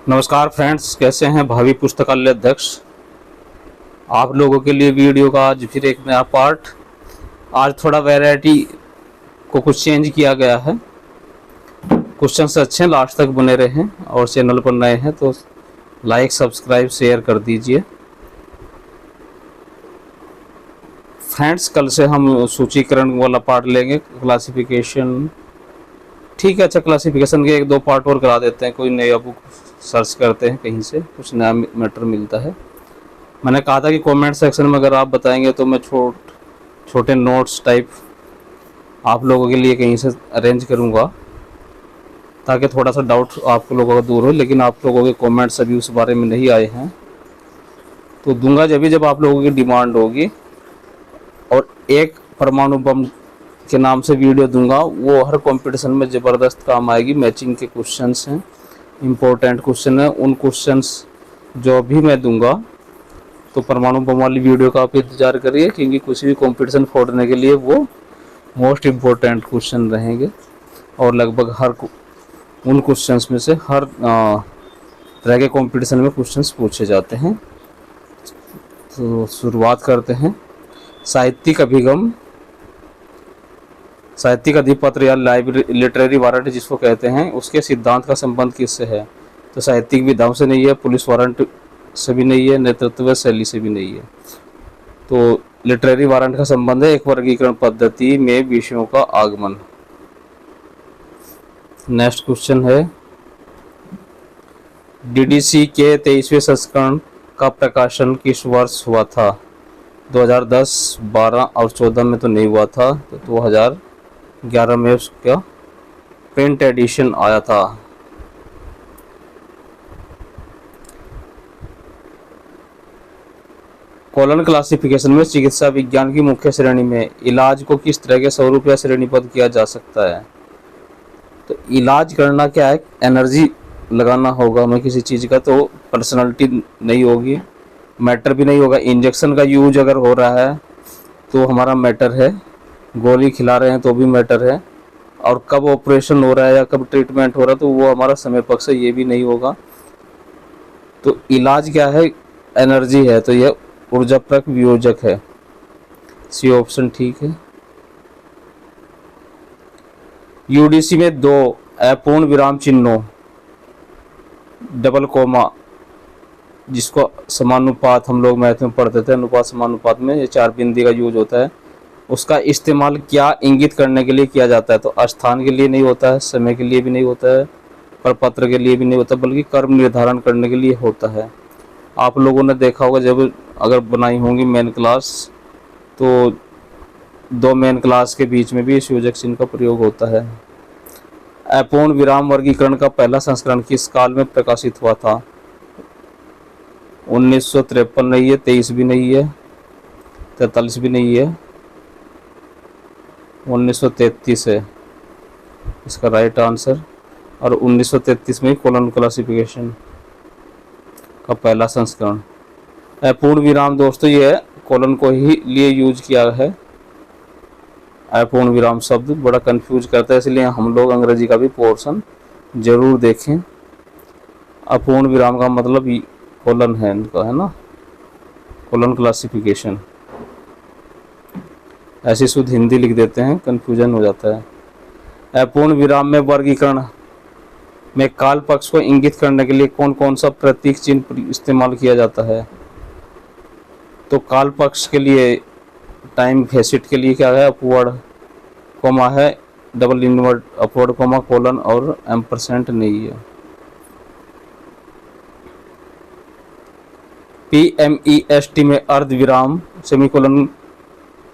नमस्कार फ्रेंड्स, कैसे हैं भावी पुस्तकालय अध्यक्ष। आप लोगों के लिए वीडियो का आज फिर एक नया पार्ट। आज थोड़ा वैरायटी को कुछ चेंज किया गया है। क्वेश्चंस अच्छे हैं, लास्ट तक बने रहें और चैनल पर नए हैं तो लाइक सब्सक्राइब शेयर कर दीजिए। फ्रेंड्स, कल से हम सूचीकरण वाला पार्ट लेंगे, क्लासिफिकेशन। ठीक है, अच्छा क्लासिफिकेशन के एक दो पार्ट और करा देते हैं। कोई नया बुक सर्च करते हैं, कहीं से कुछ नया मैटर मिलता है। मैंने कहा था कि कमेंट सेक्शन में अगर आप बताएंगे तो मैं छोटे नोट्स टाइप आप लोगों के लिए कहीं से अरेंज करूंगा, ताकि थोड़ा सा डाउट आप लोगों का दूर हो। लेकिन आप लोगों के कमेंट्स अभी उस बारे में नहीं आए हैं, तो दूंगा जब आप लोगों की डिमांड होगी। और एक परमाणु बम के नाम से वीडियो दूंगा, वो हर कंपटीशन में ज़बरदस्त काम आएगी। मैचिंग के क्वेश्चंस हैं, इम्पोर्टेंट क्वेश्चन है। उन क्वेश्चंस जो भी मैं दूंगा, तो परमाणु बम वाली वीडियो का आप इंतजार करिए, क्योंकि कुछ भी कंपटीशन फोड़ने के लिए वो मोस्ट इम्पोर्टेंट क्वेश्चन रहेंगे। और लगभग हर उन क्वेश्चंस में से हर तरह के कंपटीशन में क्वेश्चंस पूछे जाते हैं। तो शुरुआत करते हैं। साहित्यिक अभिगम, साहित्यिक अधिपत्र या लिटरेरी वारंट जिसको कहते हैं, उसके सिद्धांत का संबंध किससे है? तो साहित्यिक विधाओं से नहीं है, पुलिस वारंट से भी नहीं है, नेतृत्व शैली से भी नहीं है। तो लिटरेरी वारंट का संबंध है एक वर्गीकरण पद्धति में विषयों का आगमन। नेक्स्ट क्वेश्चन है, डीडीसी के 23वें संस्करण का प्रकाशन किस वर्ष हुआ था? 2010, 12 और 14 में तो नहीं हुआ था, तो 2011 में उसका प्रिंट एडिशन आया था। कोलन क्लासिफिकेशन में चिकित्सा विज्ञान की मुख्य श्रेणी में इलाज को किस तरह के स्वरूप या श्रेणीबद्ध किया जा सकता है? तो इलाज करना क्या है? एनर्जी लगाना होगा हमें किसी चीज़ का, तो पर्सनालिटी नहीं होगी, मैटर भी नहीं होगा। इंजेक्शन का यूज अगर हो रहा है तो हमारा मैटर है, गोली खिला रहे हैं तो भी मैटर है, और कब ऑपरेशन हो रहा है या कब ट्रीटमेंट हो रहा है तो वो हमारा समय पक्ष है, ये भी नहीं होगा। तो इलाज क्या है? एनर्जी है, तो यह ऊर्जाप्रक वियोजक है। सी ऑप्शन ठीक है। यूडीसी में दो अपूर्ण विराम चिन्हों डबल कोमा, जिसको समानुपात हम लोग मैथ में पढ़ते थे, अनुपात समानुपात में ये 4 बिंदी का यूज होता है, उसका इस्तेमाल क्या इंगित करने के लिए किया जाता है? तो स्थान के लिए नहीं होता है, समय के लिए भी नहीं होता है, प्रपत्र के लिए भी नहीं होता, बल्कि कर्म निर्धारण करने के लिए होता है। आप लोगों ने देखा होगा जब अगर बनाई होंगी मेन क्लास, तो 2 मेन क्लास के बीच में भी इस योजक चिन्ह का प्रयोग होता है। अपूर्ण विराम वर्गीकरण का पहला संस्करण किस काल में प्रकाशित हुआ था? 1953 नहीं है, 23 भी नहीं है, 43 भी नहीं है, 1933 है इसका राइट आंसर। और 1933 में कोलन क्लासिफिकेशन का पहला संस्करण। अपूर्ण विराम दोस्तों ये कोलन को ही लिए यूज किया है। अपूर्ण विराम शब्द बड़ा कंफ्यूज करता है, इसलिए हम लोग अंग्रेजी का भी पोर्शन जरूर देखें। अपूर्ण विराम का मतलब कोलन है इनका, है ना, कोलन क्लासिफिकेशन। ऐसी शुद्ध हिंदी लिख देते हैं, कंफ्यूजन हो जाता है। अपूर्ण विराम में वर्गीकरण में काल पक्ष को इंगित करने के लिए कौन कौन सा प्रतीक चिन्ह इस्तेमाल किया जाता है? तो काल पक्ष के लिए, टाइम फेसिट के लिए क्या है? अपवर्ड कोमा है, double inverted upward comma, colon और एम्परसेंट नहीं है। PMEST में अर्धविराम सेमीकोलन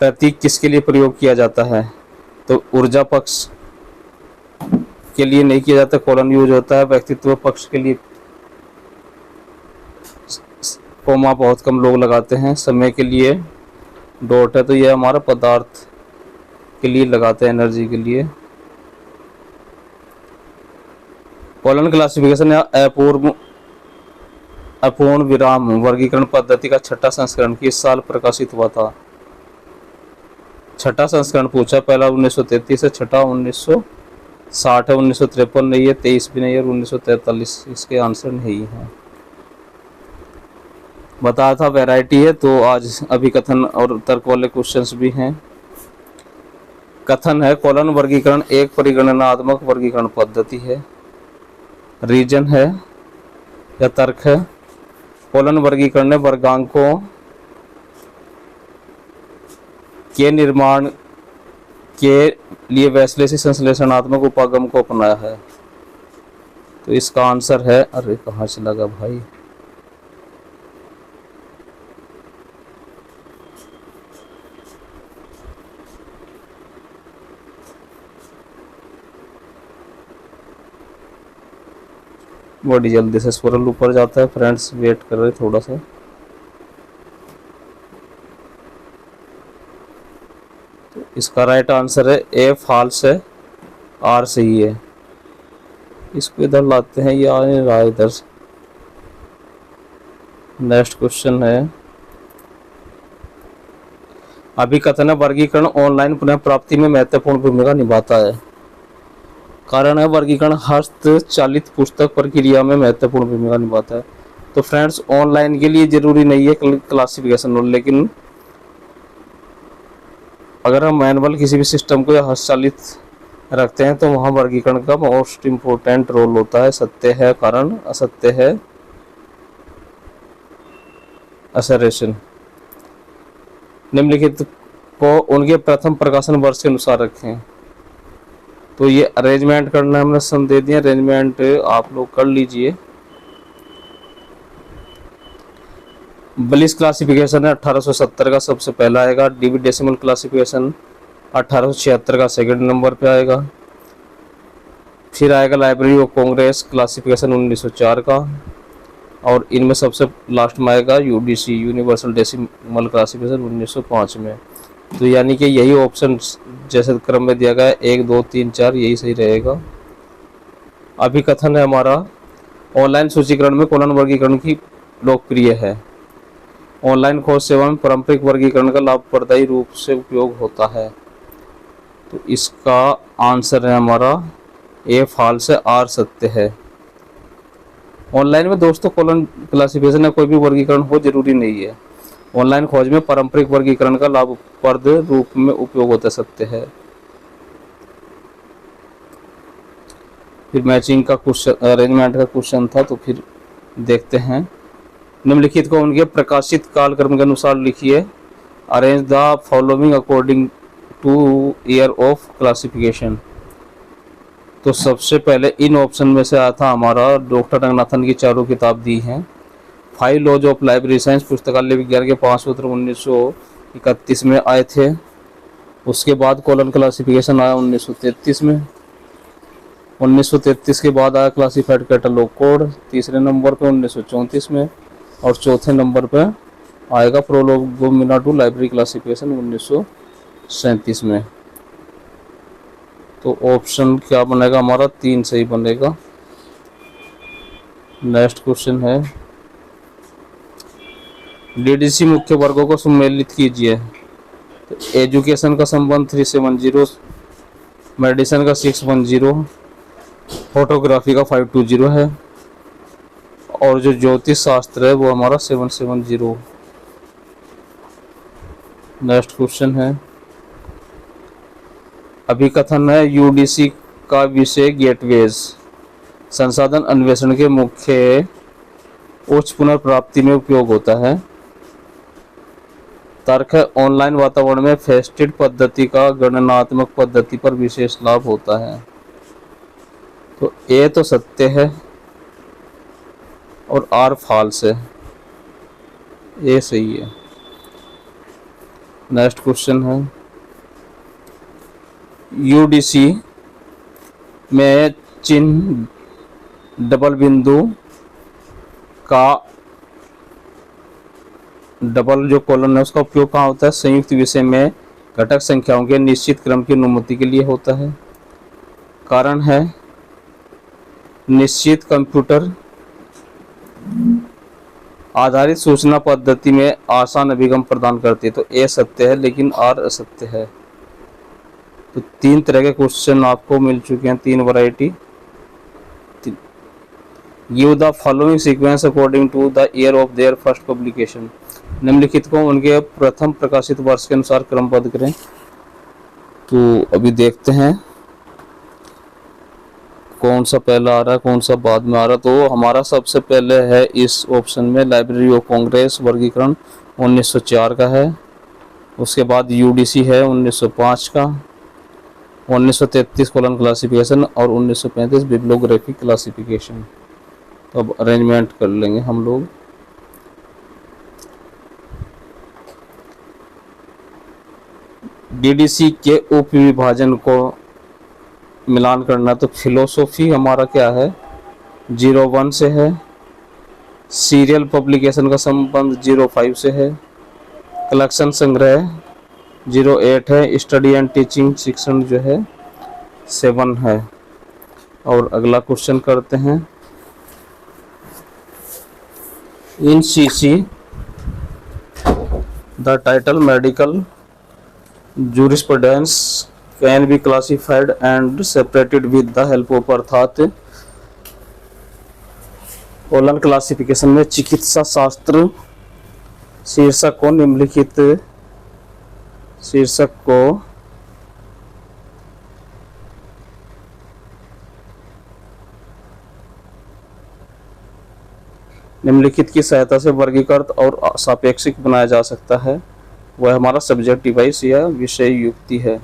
प्रतीक किसके लिए प्रयोग किया जाता है? तो ऊर्जा पक्ष के लिए नहीं किया जाता, कोलन यूज होता है। व्यक्तित्व पक्ष के लिए कोमा बहुत कम लोग लगाते हैं। समय के लिए डॉट है, तो यह हमारा पदार्थ के लिए लगाते हैं, एनर्जी के लिए। कोलन क्लासिफिकेशन या अपूर्ण विराम वर्गीकरण पद्धति का छठा संस्करण किस साल प्रकाशित हुआ था? छठा संस्करण पूछा, पहला 1933 है, छठा 60 है, 1953 नहीं है, 23 भी नहीं है और 1943 इसके आंसर नहीं है। बताया था वैरायटी है, तो आज अभिकथन और तर्क वाले क्वेश्चंस भी हैं। कथन है कॉलन वर्गीकरण एक परिगणनात्मक वर्गीकरण पद्धति है। रीजन है या तर्क है, कॉलन वर्गीकरण ने वर्गांकों के निर्माण के लिए वैश्लेषिक संश्लेषणात्मक उपागम को अपनाया है। तो इसका आंसर है, अरे कहाँ से लगा भाई, बड़ी जल्दी से स्क्रॉल ऊपर जाता है। फ्रेंड्स वेट कर रहे थोड़ा सा। तो इसका राइट आंसर है ए फॉल्स है, आर सही है। इसको इधर लाते हैं, ये आ नहीं रहा इधर। नेक्स्ट क्वेश्चन है, अभिकथन है वर्गीकरण ऑनलाइन पुनः प्राप्ति में महत्वपूर्ण भूमिका निभाता है। कारण है वर्गीकरण हस्तचालित पुस्तक प्रक्रिया में महत्वपूर्ण भूमिका निभाता है। तो फ्रेंड्स ऑनलाइन के लिए जरूरी नहीं है क्लासिफिकेशन, लेकिन अगर हम मैनुअल किसी भी सिस्टम को या हस्तचालित रखते हैं तो वहाँ वर्गीकरण का मोस्ट इम्पोर्टेंट रोल होता है। सत्य है कारण, असत्य है असरेशन। निम्नलिखित को उनके प्रथम प्रकाशन वर्ष के अनुसार रखें। तो ये अरेंजमेंट करना हमने सम दे दिया, अरेंजमेंट आप लोग कर लीजिए। ब्लिस क्लासिफिकेशन है 1870 का सबसे पहला आएगा। डेवी डेसिमल क्लासिफिकेशन 1876 का सेकंड नंबर पे आएगा। फिर आएगा लाइब्रेरी ऑफ कांग्रेस क्लासिफिकेशन 1904 का, और इनमें सबसे लास्ट में आएगा यूडीसी यूनिवर्सल डेसिमल क्लासिफिकेशन 1905 में। तो यानी कि यही ऑप्शन जैसे क्रम में दिया गया है 1 2 3 4 यही सही रहेगा। अभिकथन है हमारा ऑनलाइन सूचीकरण में कॉलन वर्गीकरण की लोकप्रिय है। ऑनलाइन खोज सेवा में पारंपरिक वर्गीकरण का लाभप्रदायी रूप से उपयोग होता है। तो इसका आंसर है हमारा ए फॉल्स है, आर सत्य है। ऑनलाइन में दोस्तों कॉलन क्लासिफिकेशन या कोई भी वर्गीकरण हो जरूरी नहीं है। ऑनलाइन खोज में पारंपरिक वर्गीकरण का लाभप्रद रूप में उपयोग होता सत्य है। फिर मैचिंग का क्वेश्चन, अरेंजमेंट का क्वेश्चन था, तो फिर देखते हैं। निम्नलिखित को उनके प्रकाशित कालक्रम के अनुसार लिखिए। Arrange the following according two year of classification. तो सबसे पहले इन ऑप्शन में से आया था हमारा डॉक्टर रंगनाथन की चारों किताब दी हैं। 5 लॉज ऑफ लाइब्रेरी साइंस पुस्तकालय विज्ञान के 5 सूत्र 1931 में आए थे। उसके बाद कॉलन क्लासिफिकेशन आया 1933 में। 1933 के बाद आया क्लासिफाइड कैटलॉग कोड तीसरे नंबर पे 1934 में, और चौथे नंबर पे आएगा प्रोलोगोमिना टू लाइब्रेरी क्लासिफिकेशन 1937 में। तो ऑप्शन क्या बनेगा हमारा, 3 सही बनेगा। नेक्स्ट क्वेश्चन है, डीडीसी मुख्य वर्गों को सम्मिलित कीजिए। तो एजुकेशन का संबंध 370, मेडिसिन का 610, फोटोग्राफी का 520 है, और जो ज्योतिष शास्त्र है वो हमारा 770। नेक्स्ट क्वेश्चन है, अभिकथन है यूडीसी का विषय गेटवेज संसाधन अन्वेषण के मुख्य उच्च पुनर्प्राप्ति में उपयोग होता है। तर्क है ऑनलाइन वातावरण में फेस्टेड पद्धति का गणनात्मक पद्धति पर विशेष लाभ होता है। तो ए तो सत्य है और आर फॉल्स है, ए सही है। नेक्स्ट क्वेश्चन है, यूडीसी में चिन्ह डबल बिंदु का डबल जो कॉलन है उसका उपयोग कहाँ होता है, संयुक्त विषय में घटक संख्याओं के निश्चित क्रम की अनुमति के लिए होता है। कारण है निश्चित कंप्यूटर आधारित सूचना पद्धति में आसान अभिगम प्रदान करती है। तो ए सत्य है लेकिन आर असत्य है। तो 3 तरह के क्वेश्चन आपको मिल चुके हैं, 3 variety. Give the following sequence according to the year of their first publication. निम्नलिखित को उनके प्रथम प्रकाशित वर्ष के अनुसार क्रमबद्ध करें। तो अभी देखते हैं कौन सा पहला आ रहा है, कौन सा बाद में आ रहा है। तो हमारा सबसे पहले है इस ऑप्शन में लाइब्रेरी ऑफ कांग्रेस, वर्गीकरण 1904 का है। उसके बाद यूडीसी है 1905 का, 1933 कॉलन क्लासिफिकेशन और 1935 बिब्लियोग्राफिक क्लासिफिकेशन। तो अब अरेंजमेंट कर लेंगे हम लोग। डीडीसी के उप विभाजन को मिलान करना, तो फिलोसॉफी हमारा क्या है 01 से है, सीरियल पब्लिकेशन का संबंध 05 से है, कलेक्शन संग्रह 08 है, स्टडी एंड टीचिंग शिक्षण जो है 7 है। और अगला क्वेश्चन करते हैं। In CC the title medical jurisprudence can be classified and separated with the help of, अर्थात कॉलन क्लासिफिकेशन में चिकित्सा शास्त्र शीर्षक को निम्नलिखित शीर्षक को निम्नलिखित की सहायता से वर्गीकृत और सापेक्षिक बनाया जा सकता है। वह हमारा सब्जेक्ट डिवाइस या विषय युक्ति है।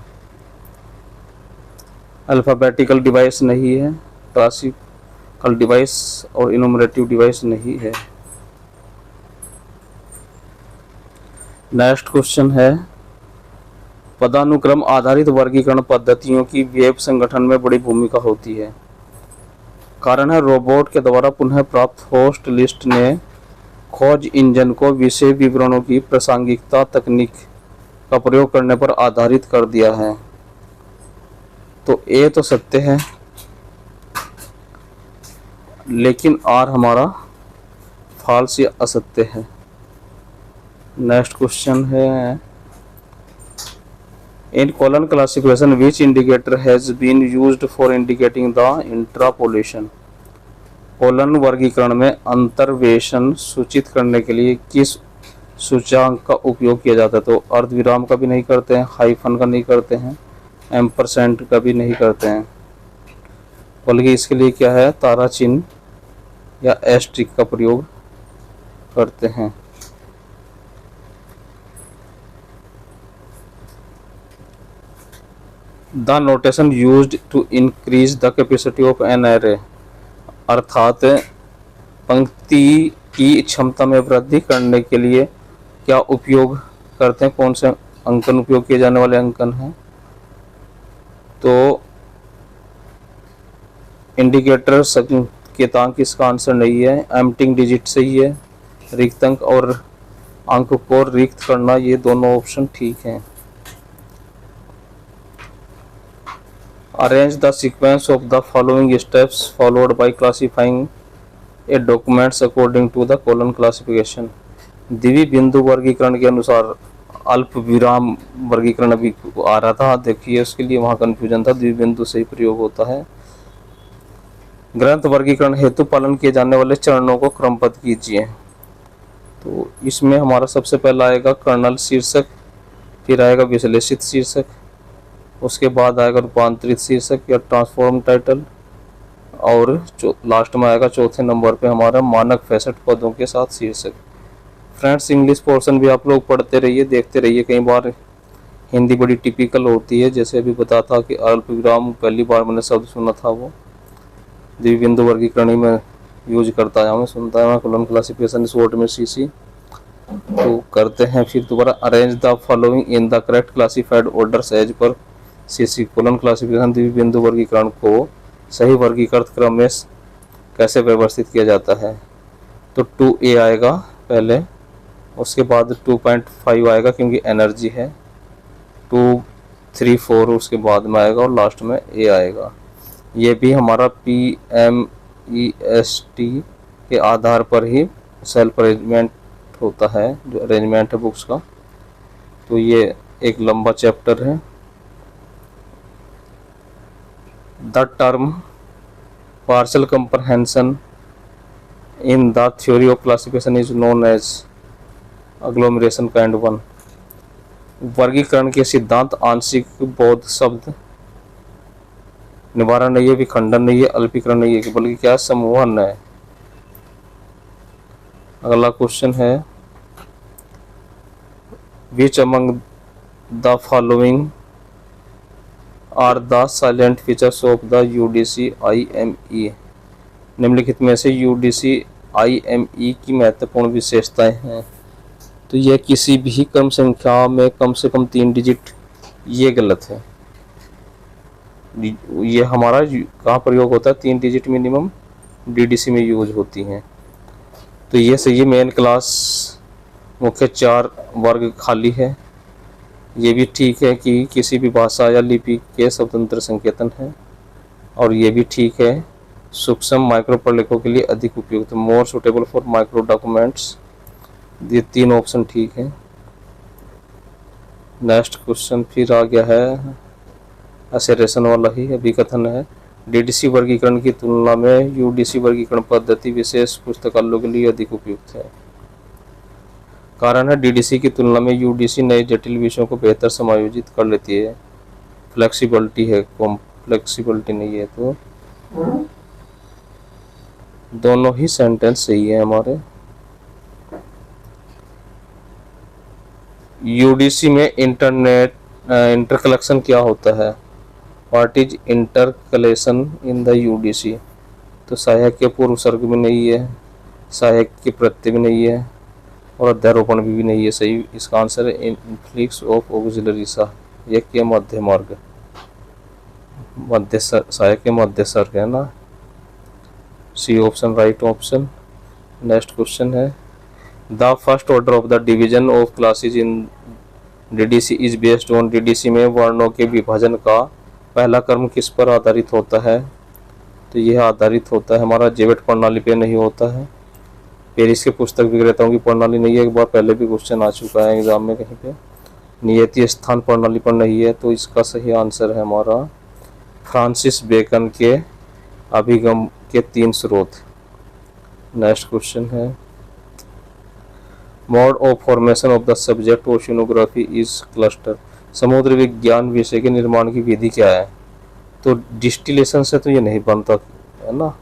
अल्फ़ाबेटिकल डिवाइस नहीं है, क्लासिकल डिवाइस और इनुमरेटिव डिवाइस नहीं है। नेक्स्ट क्वेश्चन है, पदानुक्रम आधारित वर्गीकरण पद्धतियों की वेब संगठन में बड़ी भूमिका होती है। कारण है रोबोट के द्वारा पुनः प्राप्त होस्ट लिस्ट ने खोज इंजन को विषय विवरणों की प्रासंगिकता तकनीक का प्रयोग करने पर आधारित कर दिया है। तो ए तो सत्य है, लेकिन आर हमारा फॉल्स या असत्य है। नेक्स्ट क्वेश्चन है, in colon classification which indicator has been used for indicating the intrapolation. Colon वर्गीकरण में अंतर्वेशन सूचित करने के लिए किस सूचकांक का उपयोग किया जाता है। तो अर्धविराम का भी नहीं करते हैं, हाइफन का नहीं करते हैं, एम्परसेंट का भी नहीं करते हैं, बल्कि इसके लिए क्या है तारा चिन्ह या एस्ट्रिक का प्रयोग करते हैं। The notation used to increase the capacity of an array, अर्थात पंक्ति की क्षमता में वृद्धि करने के लिए क्या उपयोग करते हैं, कौन से अंकन उपयोग किए जाने वाले अंकन हैं। तो इंडिकेटर संकेतांक इसका आंसर नहीं है, एम्प्टिंग डिजिट सही है, रिक्त अंक और अंक को रिक्त करना ये दोनों ऑप्शन ठीक हैं। Arrange the sequence of the following steps followed by classifying a documents according to the colon classification। द्वितीय बिंदु वर्गीकरण के अनुसार अल्प विराम वर्गीकरण अभी आ रहा था, देखिए उसके लिए वहाँ कन्फ्यूजन था, द्वितीय बिंदु से ही प्रयोग होता है। ग्रंथ वर्गीकरण हेतु पालन किए जाने वाले चरणों को क्रमबद्ध कीजिए। तो इसमें हमारा सबसे पहला आएगा कर्नल शीर्षक, फिर आएगा विश्लेषित शीर्षक, उसके बाद आएगा रूपांतरित शीर्षक या ट्रांसफॉर्म टाइटल, और लास्ट में आएगा चौथे नंबर पे हमारा मानक फैसेट पदों के साथ शीर्षक। फ्रेंड्स इंग्लिश पोर्शन भी आप लोग पढ़ते रहिए, देखते रहिए, कई बार हिंदी बड़ी टिपिकल होती है। जैसे अभी बता था कि अल्पविराम पहली बार मैंने शब्द सुना था वो द्विबिंदु वर्गीकरण में यूज करता है, हमें सुनता है कॉलम क्लासिफिकेशन शॉर्ट में सीसी। तो करते हैं फिर दोबारा, arrange the following in the correct classified orders as per CC. Column classification द्विबिंदु वर्गीकरण को सही वर्गीकृत क्रम में कैसे व्यवस्थित किया जाता है। तो 2A आएगा पहले, उसके बाद 2.5 आएगा क्योंकि एनर्जी है, 2, 3, 4 उसके बाद में आएगा और लास्ट में A आएगा। ये भी हमारा PMEST के आधार पर ही सेल्फ अरेंजमेंट होता है, जो अरेंजमेंट है बुक्स का। तो ये एक लंबा चैप्टर है, the term partial comprehension in the theory of classification is known as agglomeration kind one. वर्गीकरण के सिद्धांत आंशिक बोध शब्द निवारण नहीं है, विखंडन नहीं है, अल्पीकरण नहीं है, बल्कि क्या समूहन है। अगला क्वेश्चन है which among the following are the silent features of the UDC IME। निम्नलिखित में से यूडीसी IME की महत्वपूर्ण विशेषताएं हैं। तो यह किसी भी क्रम संख्या में कम से कम 3 डिजिट, ये गलत है। ये हमारा कहाँ प्रयोग होता है, 3 डिजिट मिनिमम DDC में यूज होती हैं। तो ये सही है। मेन क्लास मुख्य 4 वर्ग खाली है। ये भी ठीक है कि किसी भी भाषा या लिपि के स्वतंत्र संकेतन है। और ये भी ठीक है, सूक्ष्म माइक्रो प्रलेखों के लिए अधिक उपयुक्त, more suitable for micro documents. ये 3 ऑप्शन ठीक है। नेक्स्ट क्वेश्चन फिर आ गया है असरेशन वाला ही अभिकथन है। DDC वर्गीकरण की तुलना में UDC वर्गीकरण पद्धति विशेष पुस्तकालयों के लिए अधिक उपयुक्त है। कारण है DDC की तुलना में UDC नए जटिल विषयों को बेहतर समायोजित कर लेती है। फ्लेक्सिबिलिटी है, कॉम्प्लेक्सिबिलिटी नहीं है। तो दोनों ही सेंटेंस सही है हमारे। UDC में इंटरकलेक्शन क्या होता है? What is intercalation in the UDC? तो सहायक के पूर्व सर्ग भी नहीं है, सहायक के प्रत्यय भी नहीं है, और अध्यारोपण भी नहीं है। सही इसका आंसर है इन्फ्लिक्स ऑफ ऑक्सिलरी सा, ये के मध्य मार्ग, मध्य सहायक के मध्य सर्ग है ना। C option right option. Next question है the first order of the division of classes in DDC is based on. DDC में वर्णों के विभाजन का पहला क्रम किस पर आधारित होता है? तो यह आधारित होता है हमारा जेवेट प्रणाली पे नहीं होता है। पेरिस के पुस्तक विक्रेताओं की प्रणाली नहीं है, एक बार पहले भी क्वेश्चन आ चुका है एग्जाम में कहीं पे। नियति स्थान प्रणाली पर नहीं है। तो इसका सही आंसर है हमारा फ्रांसिस बेकन के अभिगम के 3 स्रोत। नेक्स्ट क्वेश्चन है mode of formation of the subject oceanography is cluster. समुद्र विज्ञान विषय के निर्माण की विधि क्या है? तो डिस्टिलेशन से तो ये नहीं बनता है ना।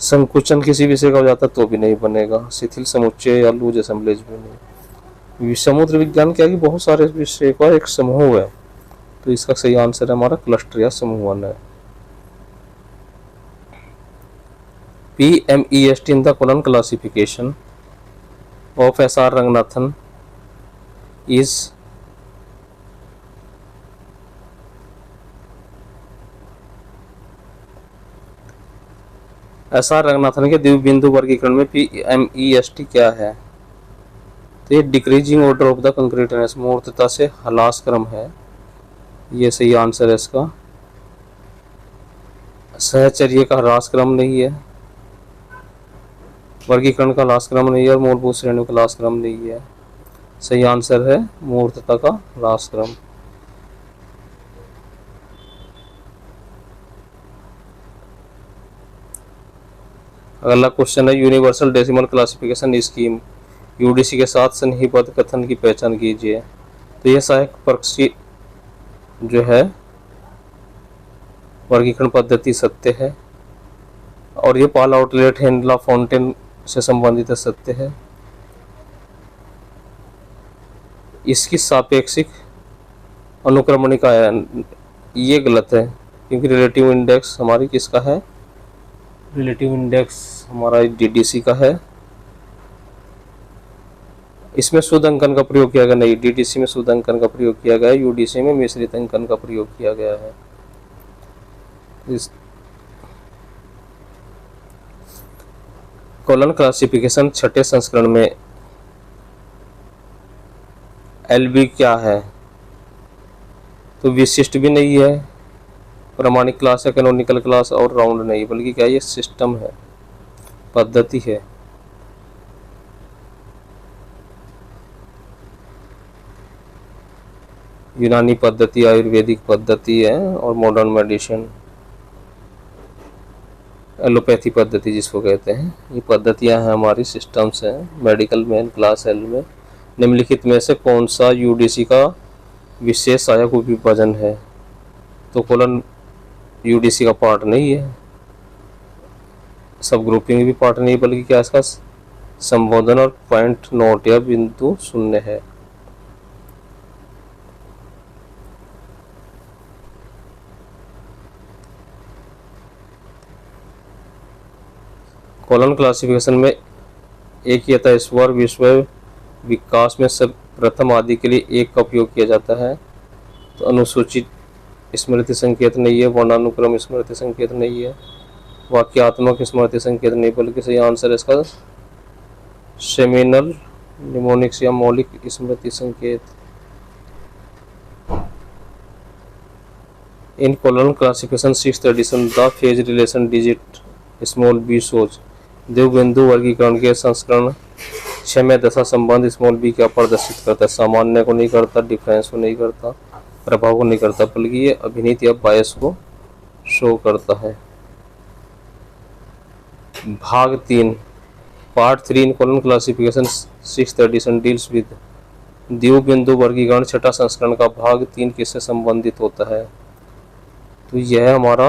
संकुचन किसी विषय का हो जाता तो भी नहीं बनेगा। शिथिल समुच्चय या लूज असेंबलेज भी नहीं। समुद्र विज्ञान क्या कि बहुत सारे विषय का एक समूह है। तो इसका सही आंसर है हमारा क्लस्टर या समूहन है। PMEST in the colon classification of SR Ranganathan is. SR Ranganathan के द्विबिंदु वर्गीकरण में PMEST क्या है? तो ये decreasing order of the concreteness, मूर्तता से ह्रास क्रम है। ये सही आंसर है इसका। सहचर्य का ह्रास क्रम नहीं है, वर्गीकरण का ह्रास क्रम नहीं है, और मूलभूत श्रेणियों का ह्रास क्रम नहीं है। सही आंसर है मूर्तता का ह्रास क्रम। अगला क्वेश्चन है universal decimal classification scheme UDC के साथ सन्निहितबद्ध कथन की पहचान कीजिए। तो यह सहायक प्रक्षी जो है वर्गीकरण पद्धति सत्य है, और ये पाल आउटलेट हेंडला फाउंटेन से संबंधित सत्य है। इसकी सापेक्षिक अनुक्रमणिका है, ये गलत है, क्योंकि रिलेटिव इंडेक्स हमारी किसका है? रिलेटिव इंडेक्स हमारा DDC का है। इसमें शुद्ध अंकन का प्रयोग किया गया नहीं, DDC में शुद्ध अंकन का प्रयोग किया गया है, UDC में मिश्रित अंकन का प्रयोग किया गया है। इस कॉलन क्लासिफिकेशन 6ठे संस्करण में LB क्या है? तो विशिष्ट भी नहीं है, प्रामाणिक क्लास है, कैनोनिकल क्लास, और राउंड नहीं, बल्कि क्या ये सिस्टम है, पद्धति है। यूनानी पद्धति, आयुर्वेदिक पद्धति है, और मॉडर्न मेडिसिन। एलोपैथी पद्धति जिसको कहते हैं, ये पद्धतियां हैं हमारी सिस्टम्स हैं मेडिकल में क्लास एल में। निम्नलिखित में से कौन सा यूडीसी का विशेष सहायक उपविभाजन है? तो कोलन यूडीसी का पार्ट नहीं है, सब ग्रुपिंग भी पार्ट नहीं, बल्कि क्या इसका संबोधन और पॉइंट नोट या बिंदु शून्य है। कोलन क्लासिफिकेशन में एक ही था, इस बार विश्व विकास में सब प्रथम आदि के लिए एक का उपयोग किया जाता है। तो अनुसूचित स्मृति संकेत नहीं है, वर्णानुक्रम स्मृति संकेत नहीं है, वाक्यात्मक स्मृति संकेत नहीं, बल्कि सही आंसर है इसका सेमिनल निमोनिक्स या मौलिक स्मृति संकेत। In colon classification 6th edition the phase relation digit small B shows. द्विबिंदु वर्गीकरण के संस्करण 6 में दशा संबंध स्मॉल बी क्या प्रदर्शित करता है? सामान्य को नहीं करता, डिफरेंस को नहीं करता, प्रभाव को नहीं करता, बल्कि ये अभिनीत या बायस को शो करता है। भाग 3 part 3 in colon classification 6th edition deals with द्विबिंदु वर्गीकरण 6ठा संस्करण का भाग 3 किससे संबंधित होता है? तो यह हमारा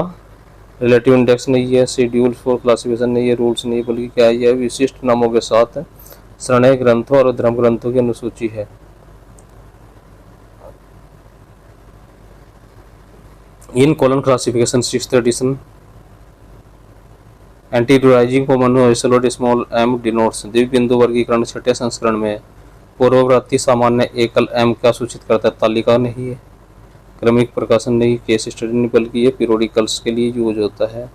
रिलेटिव इंडेक्स नहीं है, शेड्यूल फॉर क्लासिफिकेशन नहीं है, रूल्स नहीं, बल्कि क्या है, यह विशिष्ट नामों के साथ शरणय ग्रंथों और धर्म ग्रंथों की अनुसूची है। In colon classification 6th edition anteriorising common isolate small M denotes. द्विबिंदु वर्गीकरण 6ठे संस्करण में पूर्ववर्ती सामान्य एकल एम क्या सूचित करता है? तालिका नहीं है, क्रमिक प्रकाशन नहीं, केस स्टडी नहीं, बल्कि ये पीरियोडिकल्स के लिए यूज होता है।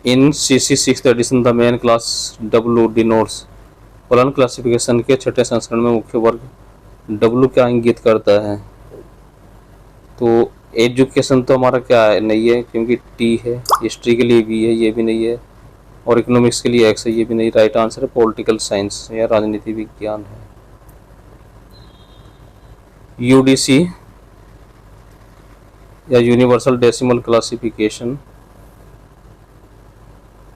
In CC 6th edition the main class W denotes. Colon classification के 6ठे संस्करण में मुख्य वर्ग डब्ल्यू क्या इंगित करता है? तो एजुकेशन तो हमारा क्या है, नहीं है, क्योंकि टी है, हिस्ट्री के लिए भी है, ये भी नहीं है, और इकोनॉमिक्स के लिए एक्स है, ये भी नहीं। राइट आंसर है पॉलिटिकल साइंस या राजनीति विज्ञान है। यूडीसी या यूनिवर्सल डेसिमल क्लासिफिकेशन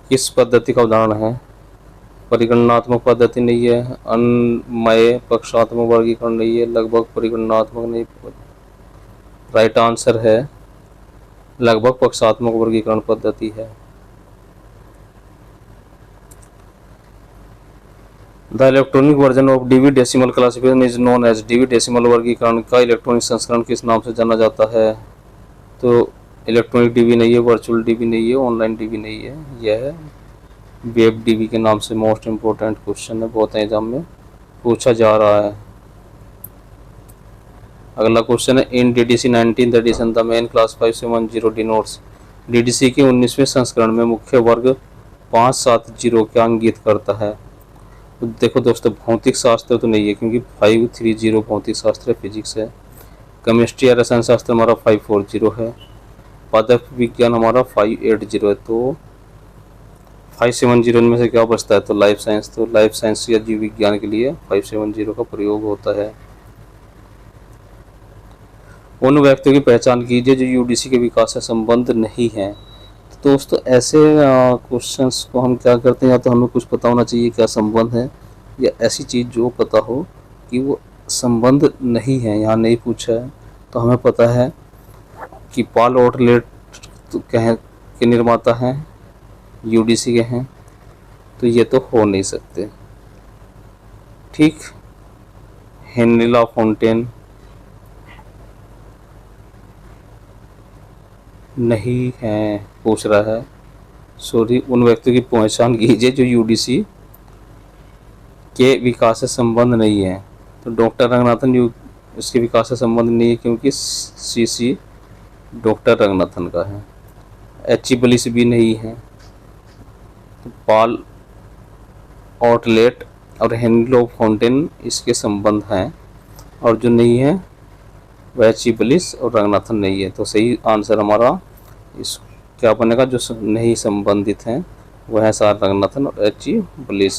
किस पद्धति का उदाहरण है? परिगणनात्मक पद्धति नहीं है, अन्वय पक्षात्मक वर्गीकरण नहीं है, लगभग परिगणनात्मक नहीं। राइट आंसर है लगभग पक्षात्मक वर्गीकरण पद्धति है। The electronic version of DV decimal classification is known as. DV decimal वर्गीकरण का इलेक्ट्रॉनिक संस्करण किस नाम से जाना जाता है? तो इलेक्ट्रॉनिक डीवी नहीं है, वर्चुअल डीवी नहीं है, ऑनलाइन डीवी नहीं है, यह वेब डीवी के नाम से। मोस्ट इम्पोर्टेंट क्वेश्चन है, बहुत एग्जाम में पूछा जा रहा है। अगला क्वेश्चन है in DDC 19th edition the main class 570 denotes. DDC के 19वें संस्करण में मुख्य वर्ग 570 क्या इंगित करता है? तो देखो दोस्तों, भौतिक शास्त्र तो नहीं है, क्योंकि 530 भौतिक शास्त्र फिजिक्स है। केमिस्ट्री या रसायन शास्त्र हमारा 540 है। पदार्थ विज्ञान हमारा 580 है। तो 570 में से क्या बचता है? तो लाइफ साइंस। तो लाइफ साइंस या जीव विज्ञान के लिए 570 का प्रयोग होता है। उन व्यक्तियों की पहचान कीजिए जो यूडीसी के विकास से संबंध नहीं है। तो दोस्तों, ऐसे क्वेश्चंस को हम क्या करते हैं, या तो हमें कुछ पता होना चाहिए क्या संबंध है, या ऐसी चीज़ जो पता हो कि वो संबंध नहीं है, यहाँ नहीं पूछा है। तो हमें पता है कि पॉल आउटलेट के निर्माता हैं, यूडीसी के हैं, तो ये तो हो नहीं सकते। ठीक, हेनरी ला फोंटेन नहीं है, पूछ रहा है। सॉरी, उन व्यक्तियों की पहचान कीजिए जो यूडीसी के विकास से संबंध नहीं है। तो डॉक्टर रंगनाथन इसके विकास से संबंध नहीं है, क्योंकि सीसी डॉक्टर रंगनाथन का है। एच बलिस भी नहीं है। तो पॉल आउटलेट और हेनरी ला फोंटेन इसके संबंध हैं, और जो नहीं है वह चिबलिस और रंगनाथन नहीं है। तो सही आंसर हमारा इस क्या बनेगा, जो नहीं संबंधित हैं वह है सार रंगनाथन और H Bliss.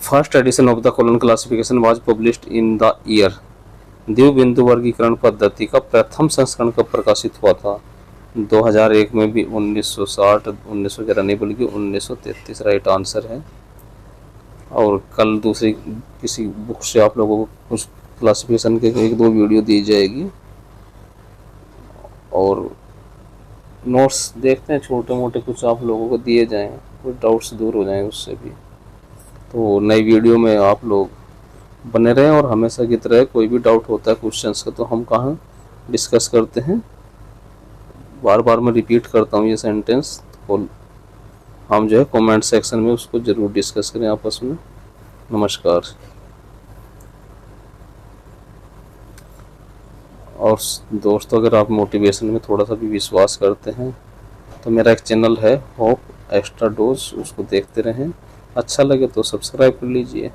First edition of the colon classification was published in the year. द्विबिंदु वर्गीकरण पद्धति का प्रथम संस्करण कब प्रकाशित हुआ था? 2001 में भी 1960 1900 जरा नहीं बल्कि 1933 राइट आंसर है। और कल दूसरी किसी बुक से आप लोगों को कुछ क्लासिफिकेशन के 1-2 वीडियो दी जाएगी और नोट्स देखते हैं छोटे मोटे कुछ आप लोगों को दिए जाएं, कुछ डाउट्स दूर हो जाएं उससे भी। तो नई वीडियो में आप लोग बने रहें और हमेशा की तरह कोई भी डाउट होता है क्वेश्चंस का तो हम कहाँ डिस्कस करते हैं। बार बार मैं रिपीट करता हूँ ये सेंटेंस, तो हम जो है कमेंट सेक्शन में उसको ज़रूर डिस्कस करें आपस में। नमस्कार। और दोस्तों, अगर आप मोटिवेशन में थोड़ा सा भी विश्वास करते हैं तो मेरा एक चैनल है होप एक्स्ट्रा डोज, उसको देखते रहें। अच्छा लगे तो सब्सक्राइब कर लीजिए।